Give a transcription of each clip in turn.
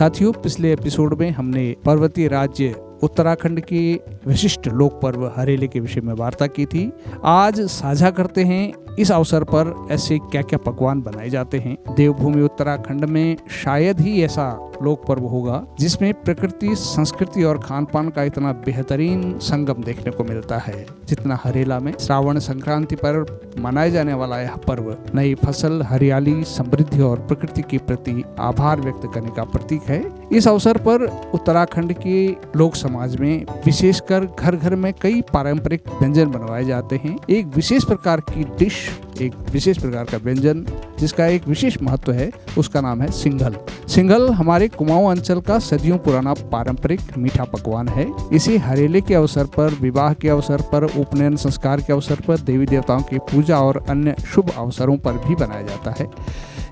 साथियों, पिछले एपिसोड में हमने पर्वतीय राज्य उत्तराखंड के विशिष्ट लोक पर्व हरेले के विषय में वार्ता की थी। आज साझा करते हैं इस अवसर पर ऐसे क्या क्या पकवान बनाए जाते हैं। देवभूमि उत्तराखंड में शायद ही ऐसा लोक पर्व होगा जिसमें प्रकृति, संस्कृति और खान पान का इतना बेहतरीन संगम देखने को मिलता है जितना हरेला में। श्रावण संक्रांति पर मनाए जाने वाला यह पर्व नई फसल, हरियाली, समृद्धि और प्रकृति के प्रति आभार व्यक्त करने का प्रतीक है। इस अवसर पर उत्तराखंड के लोक समाज में विशेषकर घर घर में कई पारंपरिक व्यंजन बनवाए जाते हैं। एक विशेष प्रकार की डिश, एक विशेष प्रकार का व्यंजन जिसका एक विशेष महत्व है, उसका नाम है सिंघल। सिंघल हमारे कुमाऊं अंचल का सदियों पुराना पारंपरिक मीठा पकवान है। इसे हरेले के अवसर पर, विवाह के अवसर पर, उपनयन संस्कार के अवसर पर, देवी देवताओं की पूजा और अन्य शुभ अवसरों पर भी बनाया जाता है।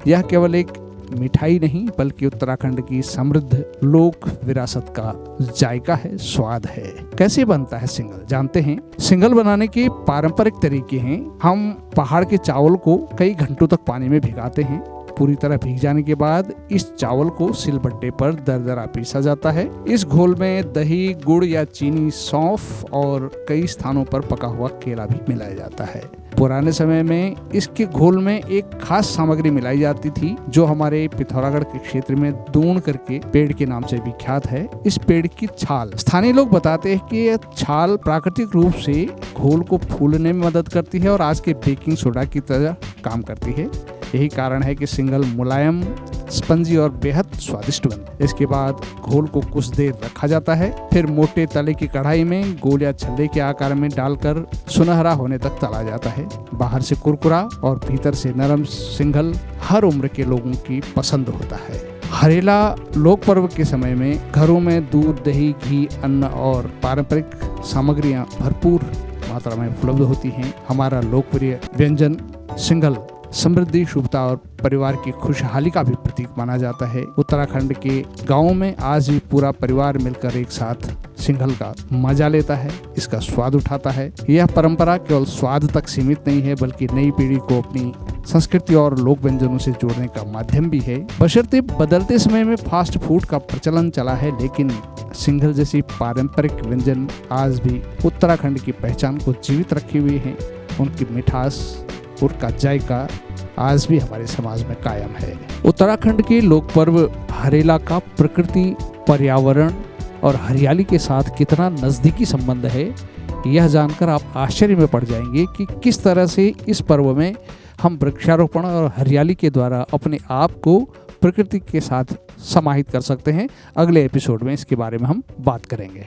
यह केवल एक मिठाई नहीं बल्कि उत्तराखंड की समृद्ध लोक विरासत का जायका है, स्वाद है। कैसे बनता है सिंघल, जानते हैं। सिंघल बनाने के पारंपरिक तरीके हैं। हम पहाड़ के चावल को कई घंटों तक पानी में भिगाते हैं। पूरी तरह भीग जाने के बाद इस चावल को सिलबट्टे पर दरदरा पीसा जाता है। इस घोल में दही, गुड़ या चीनी, सौंफ और कई स्थानों पर पका हुआ केला भी मिलाया जाता है। पुराने समय में इसके घोल में एक खास सामग्री मिलाई जाती थी जो हमारे पिथौरागढ़ के क्षेत्र में दून करके पेड़ के नाम से विख्यात है। इस पेड़ की छाल, स्थानीय लोग बताते हैं कि यह छाल प्राकृतिक रूप से घोल को फूलने में मदद करती है और आज के बेकिंग सोडा की तरह काम करती है। यही कारण है कि सिंघल मुलायम, स्पंजी और बेहद स्वादिष्ट बनता है। इसके बाद घोल को कुछ देर रखा जाता है, फिर मोटे तले की कढ़ाई में गोल या छल्ले के आकार में डालकर सुनहरा होने तक तला जाता है। बाहर से कुरकुरा और भीतर से नरम सिंघल हर उम्र के लोगों की पसंद होता है। हरेला लोक पर्व के समय में घरों में दूध, दही, घी, अन्न और पारंपरिक सामग्रियां भरपूर मात्रा में उपलब्ध होती हैं। हमारा लोकप्रिय व्यंजन सिंघल समृद्धि, शुभता और परिवार की खुशहाली का भी प्रतीक माना जाता है। उत्तराखंड के गांवों में आज भी पूरा परिवार मिलकर एक साथ सिंघल का मजा लेता है, इसका स्वाद उठाता है। यह परंपरा केवल स्वाद तक सीमित नहीं है बल्कि नई पीढ़ी को अपनी संस्कृति और लोक व्यंजनों से जोड़ने का माध्यम भी है। बशर्ते बदलते समय में फास्ट फूड का प्रचलन चला है, लेकिन सिंघल जैसी पारंपरिक व्यंजन आज भी उत्तराखंड की पहचान को जीवित रखे हुए हैं। उनकी मिठास, उनका जायका आज भी हमारे समाज में कायम है। उत्तराखंड के लोक पर्व हरेला का प्रकृति, पर्यावरण और हरियाली के साथ कितना नजदीकी संबंध है, यह जानकर आप आश्चर्य में पड़ जाएंगे कि किस तरह से इस पर्व में हम वृक्षारोपण और हरियाली के द्वारा अपने आप को प्रकृति के साथ समाहित कर सकते हैं। अगले एपिसोड में इसके बारे में हम बात करेंगे।